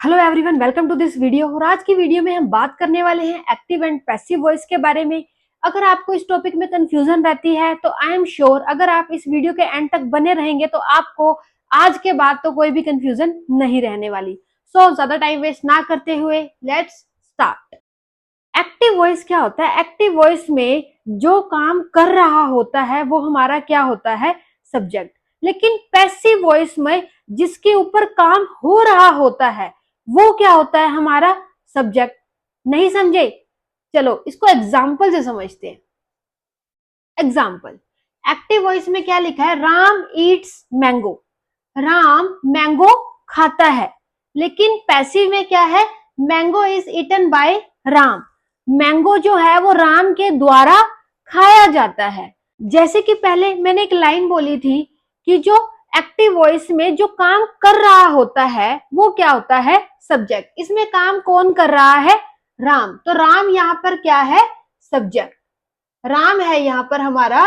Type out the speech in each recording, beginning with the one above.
Hello everyone, welcome to this video. और आज की वीडियो में हम बात करने वाले हैं एक्टिव एंड पैसिव वॉइस के बारे में। अगर आपको इस टॉपिक में कंफ्यूजन रहती है तो आई एम श्योर अगर आप इस वीडियो के एंड तक बने रहेंगे तो आपको आज के बाद तो कोई भी कंफ्यूजन नहीं रहने वाली। सो ज्यादा टाइम वेस्ट ना करते हुए लेट्स स्टार्ट। एक्टिव वॉइस क्या होता है? एक्टिव वॉइस में जो काम कर रहा होता है वो हमारा क्या होता है? सब्जेक्ट। लेकिन पैसिव वॉइस में जिसके ऊपर काम हो रहा होता है वो क्या होता है? हमारा सब्जेक्ट। नहीं समझे? चलो इसको एग्जाम्पल से समझते हैं। एग्जाम्पल, एक्टिव वॉइस में क्या लिखा है? Ram eats mango. Ram mango खाता है। लेकिन पैसिव में क्या है? Mango is eaten by Ram. Mango जो है वो राम के द्वारा खाया जाता है। जैसे कि पहले मैंने एक लाइन बोली थी कि जो एक्टिव वॉइस में जो काम कर रहा होता है वो क्या होता है? सब्जेक्ट। इसमें काम कौन कर रहा है? राम। तो राम यहाँ पर क्या है? सब्जेक्ट। राम है यहाँ पर हमारा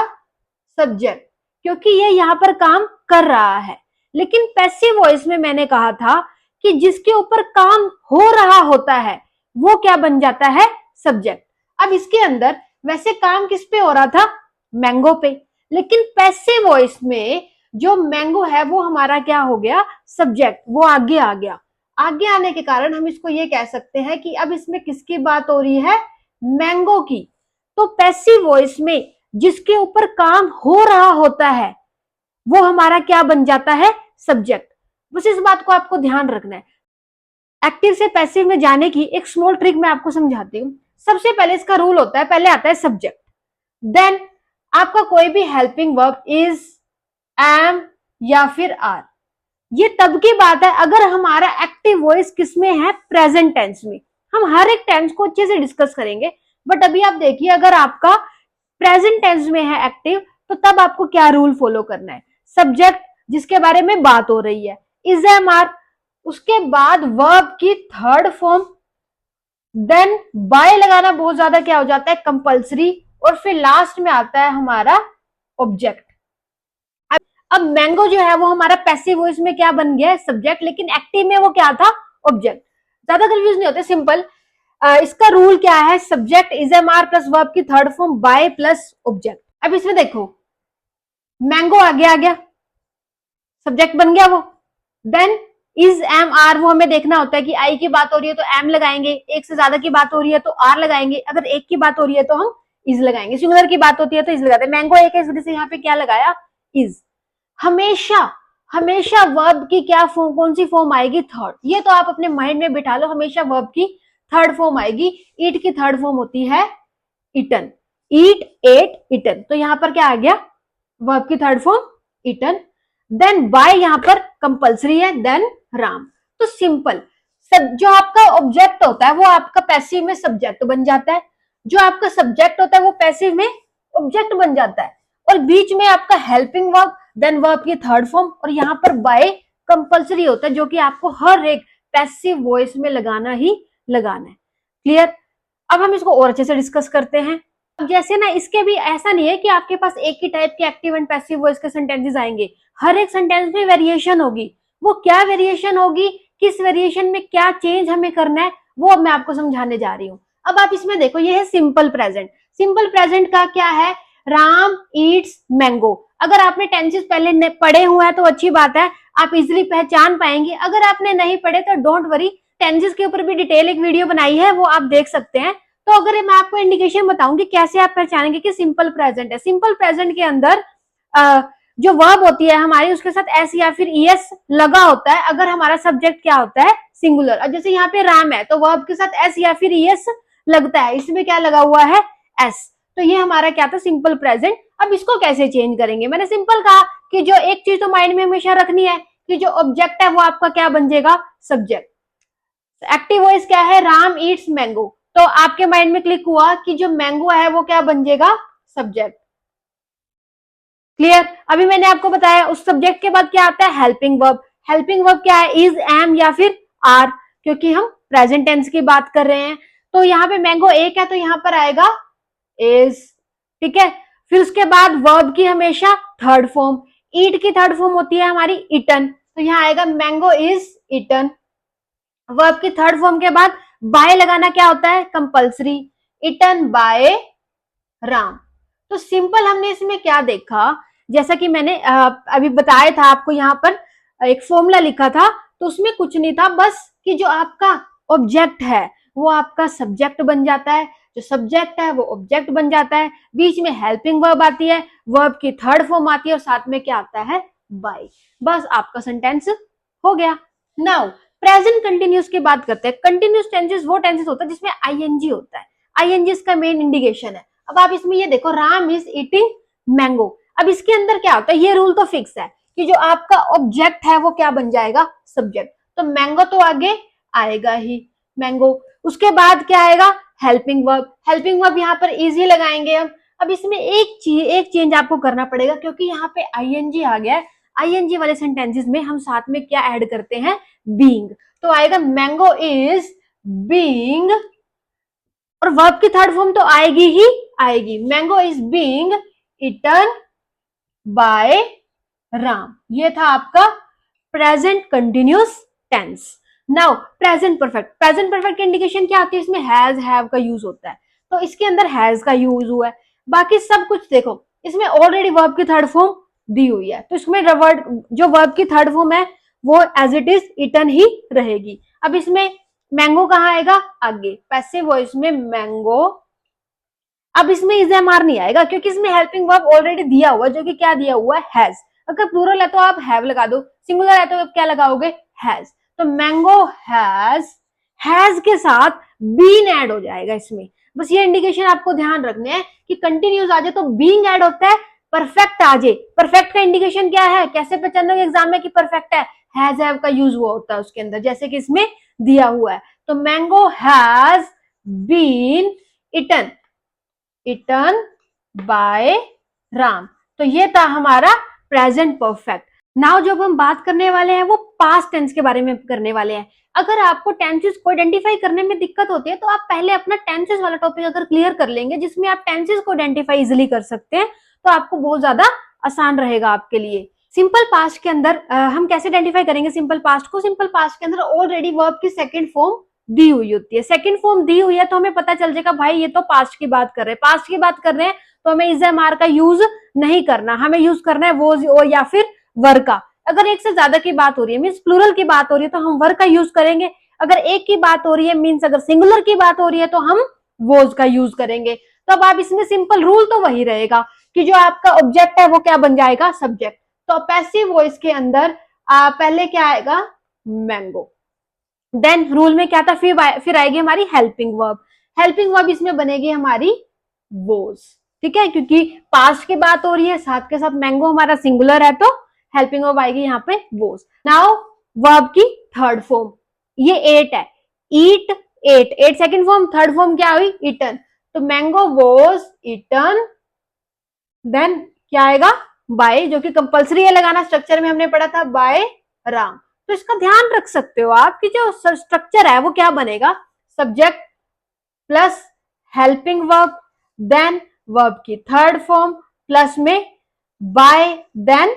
सब्जेक्ट, क्योंकि ये यहाँ पर काम कर रहा है। लेकिन पैसिव वॉइस में मैंने कहा था कि जिसके ऊपर काम हो रहा होता है वो क्या बन जाता है? सब्जेक्ट। अब इसके अंदर वैसे काम किस पे हो रहा था? मैंगो पे। लेकिन पैसिव वॉइस में जो मैंगो है वो हमारा क्या हो गया? सब्जेक्ट। वो आगे आ गया। आगे आने के कारण हम इसको ये कह सकते हैं कि अब इसमें किसकी बात हो रही है? मैंगो की। तो पैसिव वॉइस में जिसके ऊपर काम हो रहा होता है वो हमारा क्या बन जाता है? सब्जेक्ट। बस इस बात को आपको ध्यान रखना है। एक्टिव से पैसिव में जाने की एक स्मॉल ट्रिक मैं आपको समझाती हूँ। सबसे पहले इसका रूल होता है, पहले आता है सब्जेक्ट, देन आपका कोई भी हेल्पिंग वर्ब इज, एम या फिर आर। ये तब की बात है अगर हमारा एक्टिव वॉइस किसमें है? प्रेजेंट टेंस में। हम हर एक टेंस को अच्छे से डिस्कस करेंगे, बट अभी आप देखिए अगर आपका प्रेजेंट टेंस में है एक्टिव तो तब आपको क्या रूल फॉलो करना है? सब्जेक्ट जिसके बारे में बात हो रही है, इज, एम, आर, उसके बाद वर्ब की थर्ड फॉर्म, देन बाय लगाना बहुत ज्यादा क्या हो जाता है? कंपल्सरी, और फिर लास्ट में आता है हमारा ऑब्जेक्ट। अब मैंगो जो है वो हमारा पैसिव वॉइस में क्या बन गया है? सब्जेक्ट। लेकिन एक्टिव में वो क्या था? ऑब्जेक्ट। ज्यादा कंफ्यूज नहीं होते, सिंपल। इसका रूल क्या है? Subject is, am, are plus verb की third form by plus object. अब इसमें देखो मैंगो आगे आ गया, सब्जेक्ट बन गया वो। देन इज, एम, आर, वो हमें देखना होता है कि आई की बात हो रही है तो एम लगाएंगे, एक से ज्यादा की बात हो रही है तो आर लगाएंगे, अगर एक की बात हो रही है तो हम इज लगाएंगे, सिंगुलर की बात होती है तो इज लगाते हैं। मैंगो एक है इस वजह से यहाँ पे क्या लगाया? इज। हमेशा हमेशा वर्ब की क्या फॉर्म, कौन सी फॉर्म आएगी? थर्ड। ये तो आप अपने माइंड में बिठा लो, हमेशा वर्ब की थर्ड फॉर्म आएगी। ईट की थर्ड फॉर्म होती है इटन। ईट, एट, इटन। तो यहां पर क्या आ गया? वर्ब की third form eaten. Then by यहां पर कंपल्सरी है, देन राम। तो सिंपल। सब जो आपका ऑब्जेक्ट होता है वो आपका पैसिव में सब्जेक्ट बन जाता है, जो आपका सब्जेक्ट होता है वो पैसिव में ऑब्जेक्ट बन जाता है, और बीच में आपका हेल्पिंग वर्ब, देन वर्ब की थर्ड फॉर्म, और यहाँ पर बाय कंपल्सरी होता है जो कि आपको हर एक पैसिव वॉइस में लगाना ही लगाना है। क्लियर? अब हम इसको और अच्छे से डिस्कस करते हैं। अब जैसे ना इसके भी ऐसा नहीं है कि आपके पास एक ही टाइप के एक्टिव एंड पैसिव वॉइस के सेंटेंसेस आएंगे। हर एक सेंटेंस में वेरिएशन होगी। वो क्या वेरिएशन होगी, किस वेरिएशन में क्या चेंज हमें करना है, वो अब मैं आपको समझाने जा रही हूँ। अब आप इसमें देखो, ये है सिंपल प्रेजेंट। सिंपल प्रेजेंट का क्या है? Ram eats mango. अगर आपने टेंसेस पहले पढ़े हुए हैं तो अच्छी बात है, आप इजिली पहचान पाएंगे। अगर आपने नहीं पढ़े तो डोंट वरी, टेंसेस के ऊपर भी डिटेल एक वीडियो बनाई है, वो आप देख सकते हैं। तो अगर मैं आपको इंडिकेशन बताऊंगी कैसे आप पहचानेंगे कि सिंपल प्रेजेंट है। सिंपल प्रेजेंट के अंदर जो वर्ब होती है हमारी उसके साथ एस या फिर ईएस लगा होता है अगर हमारा सब्जेक्ट क्या होता है? सिंगुलर। और जैसे यहाँ पे राम है तो वर्ब के साथ एस या फिर ईएस लगता है, इसमें क्या लगा हुआ है? एस। तो ये हमारा क्या था? Simple present. अब इसको कैसे चेंज करेंगे? मैंने सिंपल कहा कि जो एक चीज तो माइंड में हमेशा रखनी है कि जो ऑब्जेक्ट है वो आपका क्या बन जाएगा? सब्जेक्ट। एक्टिव वॉइस क्या है? Ram eats mango. तो आपके माइंड में क्लिक हुआ कि जो मैंगो है वो क्या बन जाएगा? सब्जेक्ट। क्लियर? अभी मैंने आपको बताया उस सब्जेक्ट के बाद क्या आता है? Helping verb. हेल्पिंग वर्ब क्या है? इज, एम या फिर आर, क्योंकि हम प्रेजेंट टेंस की बात कर रहे हैं। तो यहाँ पे मैंगो एक है तो यहाँ पर आएगा इज। ठीक है? फिर उसके बाद वर्ब की हमेशा थर्ड फॉर्म। ईट की थर्ड फॉर्म होती है हमारी इटन, तो यहाँ आएगा मैंगो इज इटन। वर्ब की थर्ड फॉर्म के बाद बाय लगाना क्या होता है, कंपल्सरी, इटन बाय राम। तो सिंपल हमने इसमें क्या देखा, जैसा कि मैंने अभी बताया था आपको, यहाँ पर एक फॉर्मूला लिखा था, तो उसमें कुछ नहीं था, बस कि जो आपका ऑब्जेक्ट है वो आपका सब्जेक्ट बन जाता है, जो सब्जेक्ट है वो ऑब्जेक्ट बन जाता है, बीच में हेल्पिंग वर्ब आती है, वर्ब की थर्ड फॉर्म आती है और साथ में क्या आता है, बाय। बस आपका सेंटेंस हो गया। नाउ प्रेजेंट कंटिन्यूस की बात करते हैं। कंटिन्यूस टेंसेस वो टेंसेस होता है जिसमें आईएनजी होता है, आईएनजी इसका मेन इंडिकेशन है। अब आप इसमें ये देखो, राम इज ईटिंग मैंगो। अब इसके अंदर क्या होता है, ये रूल तो फिक्स है कि जो आपका ऑब्जेक्ट है वो क्या बन जाएगा, सब्जेक्ट। तो मैंगो तो आगे आएगा ही, मैंगो। उसके बाद क्या आएगा, हेल्पिंग वर्ब। हेल्पिंग वर्ब यहाँ पर इजी लगाएंगे हम। अब इसमें एक चेंज आपको करना पड़ेगा, क्योंकि यहाँ पे आईएनजी आ गया है। आईएनजी वाले सेंटेंसेस में हम साथ में क्या ऐड करते हैं, बीइंग। तो आएगा मैंगो इज बीइंग, और वर्ब की थर्ड फॉर्म तो आएगी ही आएगी, mango is being eaten by Ram. ये था आपका present continuous tense. Now present perfect. Present perfect की इंडिकेशन क्या आती है, इसमें हैज हैव का यूज होता है, तो इसके अंदर हैज का यूज हुआ है। बाकी सब कुछ देखो, इसमें ऑलरेडी वर्ब की थर्ड फॉर्म दी हुई है, तो इसमें जो वर्ब की थर्ड फॉर्म है वो एज इट इज इटन ही रहेगी। अब इसमें मैंगो कहाँ आएगा, आगे पैसिव वॉइस में मैंगो। अब इसमें इज़-एम-आर नहीं आएगा, क्योंकि इसमें हेल्पिंग वर्ब ऑलरेडी दिया हुआ है, जो कि क्या दिया हुआ है, हैज। अगर प्लूरल है तो आप हैव लगा दो, सिंगुलर है तो आप क्या लगाओगे, हैज। तो मैंगो हैज के साथ बीन ऐड हो जाएगा इसमें। बस ये इंडिकेशन आपको ध्यान रखने हैं कि कंटिन्यूस आ जाए तो बीइंग ऐड होता है, परफेक्ट आ जाए। परफेक्ट का इंडिकेशन क्या है, कैसे पहचानोगे एग्जाम में कि परफेक्ट है, हैज हैव का यूज हुआ होता है उसके अंदर, जैसे कि इसमें दिया हुआ है। तो mango has been eaten eaten by Ram. तो ये था हमारा प्रेजेंट परफेक्ट। नाउ जब हम बात करने वाले हैं वो पास्ट टेंस के बारे में करने वाले हैं। अगर आपको टेंसेस को आइडेंटिफाई करने में दिक्कत होती है तो आप पहले अपना टेंसेस वाला टॉपिक अगर क्लियर कर लेंगे, जिसमें आप टेंसेस को आइडेंटिफाई इजिली कर सकते हैं, तो आपको बहुत ज्यादा आसान रहेगा आपके लिए। सिंपल पास्ट के अंदर हम कैसे आइडेंटिफाई करेंगे सिंपल पास्ट को, सिंपल पास्ट के अंदर ऑलरेडी वर्ब की सेकंड फॉर्म दी हुई होती है। सेकंड फॉर्म दी हुई है तो हमें पता चल जाएगा भाई ये तो पास्ट की बात कर रहे हैं, पास्ट की बात कर रहे हैं तो हमें इज़-एम-आर का यूज नहीं करना, हमें यूज करना है वो या फिर वर का। अगर एक से ज्यादा की बात हो रही है, मीन्स प्लूरल की बात हो रही है, तो हम वर का यूज करेंगे। अगर एक की बात हो रही है, मीन्स अगर सिंगुलर की बात हो रही है, तो हम वोज का यूज करेंगे। तो अब आप इसमें सिंपल रूल तो वही रहेगा कि जो आपका ऑब्जेक्ट है वो क्या बन जाएगा, सब्जेक्ट। तो पैसिव वॉइस के अंदर पहले क्या आएगा, मैंगो। देन रूल में क्या था, फिर आएगी हमारी हेल्पिंग वर्ब। हेल्पिंग वर्ब इसमें बनेगी हमारी वोज, ठीक है, क्योंकि पास्ट की बात हो रही है, साथ के साथ मैंगो हमारा सिंगुलर है, तो हेल्पिंग वर्ब आएगी यहाँ पे वोज। नाउ वर्ब की थर्ड फॉर्म, ये एट है, eat ate second form, third form क्या हुई, ईटन। तो मैंगो वोज ईटन, देन क्या आएगा, बाय, जो कि कंपल्सरी है लगाना, स्ट्रक्चर में हमने पढ़ा था, बाय राम। तो इसका ध्यान रख सकते हो आप कि जो स्ट्रक्चर है वो क्या बनेगा, subject plus helping verb, then verb की थर्ड फॉर्म, प्लस में बाय, देन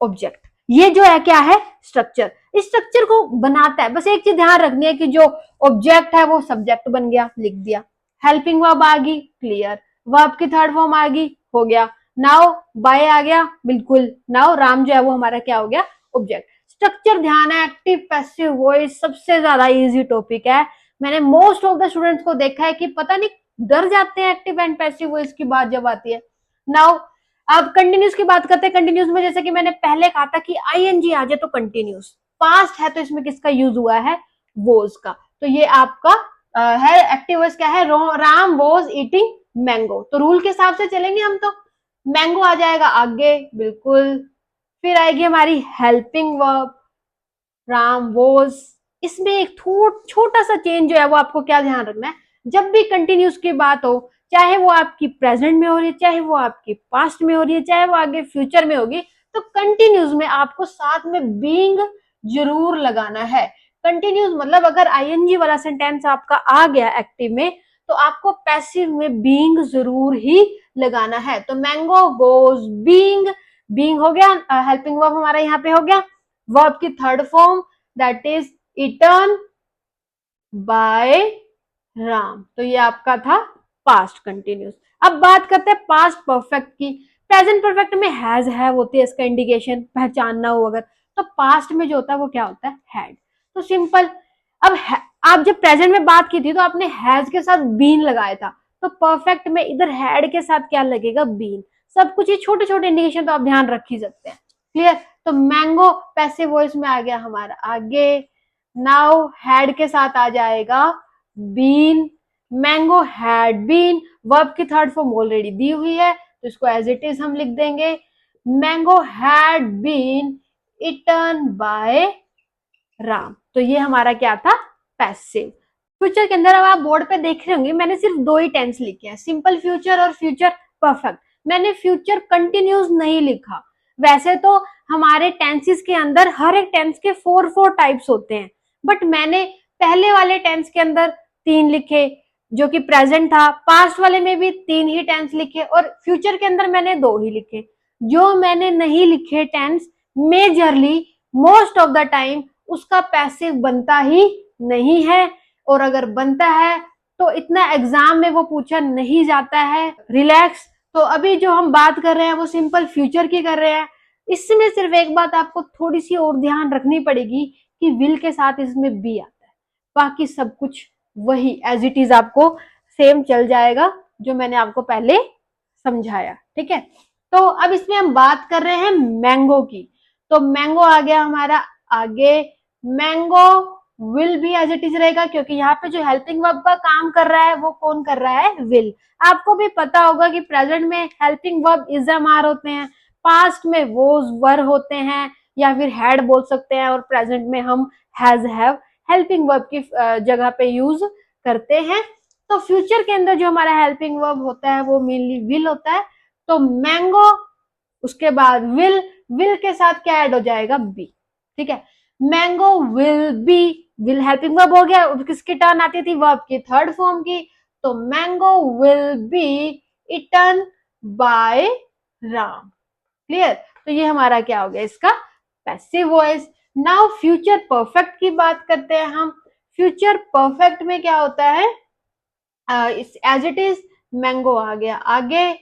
ऑब्जेक्ट। ये जो है क्या है, स्ट्रक्चर। इस स्ट्रक्चर को बनाता है, बस एक चीज ध्यान रखनी है कि जो ऑब्जेक्ट है वो सब्जेक्ट बन गया, लिख दिया, हेल्पिंग वर्ब आ गई, क्लियर, वर्ब की थर्ड फॉर्म आ गई, हो गया। नाउ बाय आ गया, बिल्कुल। नाउ राम जो है वो हमारा क्या हो गया, ऑब्जेक्ट। स्ट्रक्चर ध्यान है, एक्टिव पैसिव वॉइस सबसे ज्यादा इजी टॉपिक है। मैंने मोस्ट ऑफ द स्टूडेंट्स को देखा है कि पता नहीं डर जाते हैं एक्टिव एंड पैसिव वॉइस की बात जब आती है। नाउ अब कंटिन्यूस की बात करते हैं। कंटिन्यूस में जैसे कि मैंने पहले कहा था कि आईएनजी आ जाए तो कंटिन्यूस, पास्ट है तो इसमें किसका यूज हुआ है, वोज का। तो ये आपका है एक्टिव वॉइस क्या है, राम वॉज ईटिंग मैंगो। तो रूल के हिसाब से चलेंगे हम, तो मैंगो आ जाएगा आगे, बिल्कुल। फिर आएगी हमारी हेल्पिंग वर्ब, राम वॉज। इसमें एक छोटा सा चेंज जो है वो आपको क्या ध्यान रखना है, जब भी कंटिन्यूस की बात हो, चाहे वो आपकी प्रेजेंट में हो रही है, चाहे वो आपकी पास्ट में हो रही है, चाहे वो आगे फ्यूचर में होगी, तो कंटिन्यूस में आपको साथ में बीइंग जरूर लगाना है। कंटिन्यूस मतलब अगर आईएनजी वाला सेंटेंस आपका आ गया एक्टिव में, तो आपको पैसिव में बीइंग जरूर ही लगाना है। तो मैंगो गोज बीइंग, बीइंग हो गया, हेल्पिंग वर्ब हमारा यहाँ पे हो गया, वर्ब की third form that is eaten by Ram. तो ये आपका था पास्ट कंटिन्यूस। अब बात करते हैं पास्ट परफेक्ट की। प्रेजेंट परफेक्ट में हैव होती है, इसका इंडिकेशन पहचानना हो अगर, तो पास्ट में जो होता है वो क्या होता है, हैड। तो सिंपल। अब आप जब प्रेजेंट में बात की थी तो आपने हैज के साथ बीन लगाया था, तो परफेक्ट में इधर हैड के साथ क्या लगेगा, बीन। सब कुछ ये छोटे छोटे इंडिकेशन तो आप ध्यान रख ही सकते हैं। क्लियर। तो मैंगो पैसिव वॉइस में आ गया हमारा आगे। नाउ हैड के साथ आ जाएगा been. Mango had been, verb की थर्ड फॉर्म ऑलरेडी दी हुई है तो इसको एज इट इज हम लिख देंगे। Mango had been eaten by Ram. तो ये हमारा क्या था, पैसिव। फ्यूचर के अंदर अब आप बोर्ड पे देख रहे होंगे मैंने सिर्फ दो ही टेंस लिखे हैं, सिंपल फ्यूचर और फ्यूचर परफेक्ट। मैंने फ्यूचर कंटिन्यूस नहीं लिखा। वैसे तो हमारे टेंसेस के अंदर हर एक टेंस के फोर टाइप्स होते हैं, बट मैंने पहले वाले टेंस के अंदर तीन लिखे जो कि प्रेजेंट था, पास्ट वाले में भी तीन ही टेंस लिखे और फ्यूचर के अंदर मैंने दो ही लिखे। जो मैंने नहीं लिखे tense, majorly most of the time उसका पैसिव बनता ही नहीं है, और अगर बनता है तो इतना एग्जाम में वो पूछा नहीं जाता है। रिलैक्स। तो अभी जो हम बात कर रहे हैं वो सिंपल फ्यूचर की कर रहे हैं। इसमें सिर्फ एक बात आपको थोड़ी सी और ध्यान रखनी पड़ेगी कि विल के साथ इसमें बी आता है, बाकी सब कुछ वही एज इट इज आपको सेम चल जाएगा जो मैंने आपको पहले समझाया। ठीक है। तो अब इसमें हम बात कर रहे हैं मैंगो की। तो मैंगो आ गया हमारा आगे। मैंगो विल भी एज इट इज रहेगा क्योंकि यहाँ पे जो हेल्पिंग वर्ब का काम कर रहा है वो कौन कर रहा है, विल। आपको भी पता होगा कि प्रेजेंट में helping verb is am are होते हैं, पास्ट में वोज वर होते हैं या फिर हैड बोल सकते हैं, और प्रेजेंट में हम हैज हैव हेल्पिंग वर्ब की जगह पे यूज करते हैं। तो फ्यूचर के अंदर जो हमारा हेल्पिंग वर्ब होता है वो मेनली विल होता है। तो मैंगो, उसके बाद विल के साथ क्या ऐड हो जाएगा, बी। ठीक है। Mango will be, will helping verb हो गया, किसकी टर्न आती थी, वर्ब की थर्ड फॉर्म की। तो mango will be eaten by Ram. Clear. तो ये हमारा क्या हो गया, इसका passive voice. Now future perfect की बात करते हैं हम। फ्यूचर परफेक्ट में क्या होता है, एज इट इज मैंगो आ गया आगे,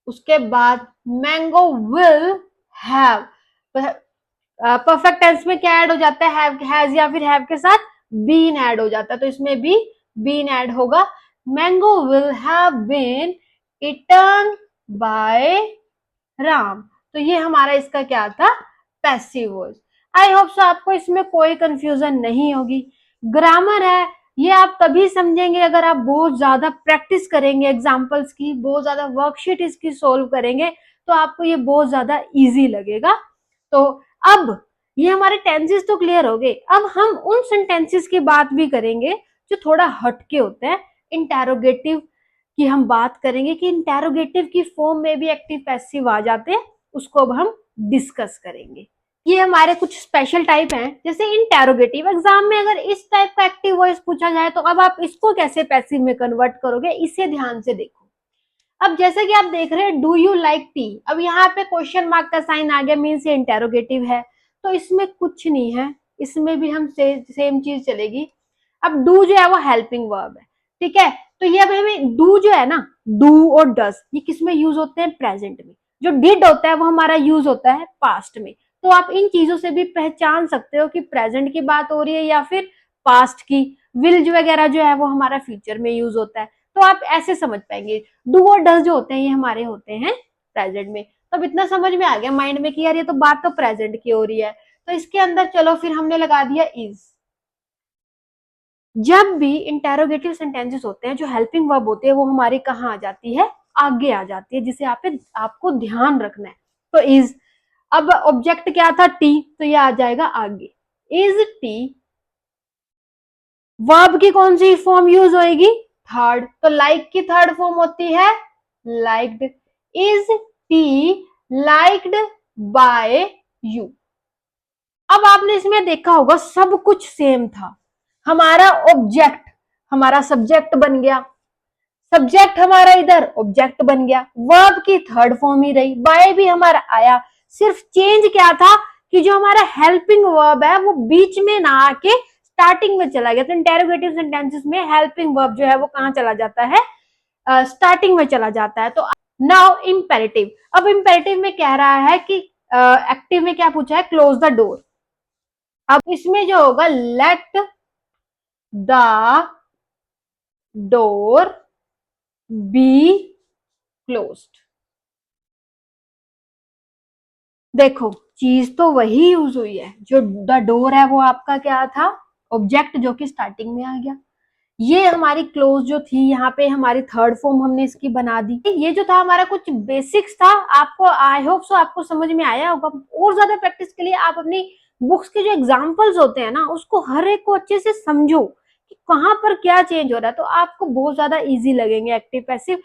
उसके बाद mango will have. Perfect tense में क्या ऐड हो जाता है, हैव हैज या फिर हैव के साथ बीन ऐड हो जाता है, तो इसमें भी बीन ऐड होगा। Mango will have been eaten by Ram. तो ये हमारा इसका क्या था, passive voice. I hope so आपको इसमें कोई कंफ्यूजन नहीं होगी। ग्रामर है, ये आप तभी समझेंगे अगर आप बहुत ज्यादा प्रैक्टिस करेंगे एग्जाम्पल्स की, बहुत ज्यादा वर्कशीट इसकी सोल्व करेंगे, तो आपको ये बहुत ज्यादा इजी लगेगा। तो अब ये हमारे टेंसेस तो क्लियर हो गए। अब हम उन सेंटेंसेस की बात भी करेंगे जो थोड़ा हटके होते हैं। इंटेरोगेटिव की हम बात करेंगे कि इंटेरोगेटिव की फॉर्म में भी एक्टिव पैसिव आ जाते हैं, उसको अब हम डिस्कस करेंगे। ये हमारे कुछ स्पेशल टाइप हैं, जैसे इंटेरोगेटिव। एग्जाम में अगर इस टाइप का एक्टिव वॉइस पूछा जाए तो अब आप इसको कैसे पैसिव में कन्वर्ट करोगे, इसे ध्यान से देखो। अब जैसे कि आप देख रहे हैं डू यू लाइक टी, अब यहाँ पे क्वेश्चन मार्क का साइन आ गया, मीन्स ये इंटेरोगेटिव है। तो इसमें कुछ नहीं है, इसमें भी हम सेम चीज चलेगी। अब डू जो है वो हेल्पिंग वर्ब है, ठीक है। तो ये अब हमें डू जो है ना, डू और डस, ये किस में यूज होते हैं, प्रेजेंट में। जो डिड होता है वो हमारा यूज होता है पास्ट में। तो आप इन चीजों से भी पहचान सकते हो कि प्रेजेंट की बात हो रही है या फिर पास्ट की। विल वगैरह जो है वो हमारा फ्यूचर में यूज होता है, तो आप ऐसे समझ पाएंगे। डू और डस जो होते हैं ये हमारे होते हैं प्रेजेंट में। तो अब इतना समझ में आ गया माइंड में कि यार ये तो बात तो प्रेजेंट की हो रही है। तो इसके अंदर चलो फिर हमने लगा दिया इज। जब भी इंटेरोगेटिव सेंटेंसेस होते हैं, जो हेल्पिंग वर्ब होती है वो हमारी कहाँ आ जाती है, आगे आ जाती है, जिसे आपको ध्यान रखना है। तो इज। अब ऑब्जेक्ट क्या था, टी, तो ये आ जाएगा आगे। Is T. वर्ब की कौन सी फॉर्म यूज होएगी, थर्ड। तो लाइक की थर्ड फॉर्म होती है liked. Is T liked by you. अब आपने इसमें देखा होगा सब कुछ सेम था। हमारा ऑब्जेक्ट हमारा सब्जेक्ट बन गया, सब्जेक्ट हमारा इधर ऑब्जेक्ट बन गया, वर्ब की थर्ड फॉर्म ही रही, बाय भी हमारा आया। सिर्फ चेंज क्या था कि जो हमारा हेल्पिंग वर्ब है वो बीच में ना आके स्टार्टिंग में चला गया। तो इंटेरोगेटिव सेंटेंसेस में हेल्पिंग वर्ब जो है वो कहाँ चला जाता है, स्टार्टिंग में चला जाता है। तो नाउ इम्पेरेटिव, अब इम्पेरेटिव में कह रहा है कि एक्टिव में क्या पूछा है, क्लोज द डोर। अब इसमें जो होगा, let the door be closed. देखो चीज तो वही यूज हुई है, जो द डोर है वो आपका क्या था, ऑब्जेक्ट, जो कि स्टार्टिंग में आ गया। ये हमारी क्लोज जो थी, यहाँ पे हमारी थर्ड फॉर्म हमने इसकी बना दी। ये जो था हमारा कुछ बेसिक्स था, आपको आई होप सो आपको समझ में आया होगा। और ज्यादा प्रैक्टिस के लिए आप अपनी बुक्स के जो एग्जाम्पल्स होते हैं ना, उसको हर एक को अच्छे से समझो कि कहाँ पर क्या चेंज हो रहा है, तो आपको बहुत ज्यादा इजी लगेंगे एक्टिव पैसिव।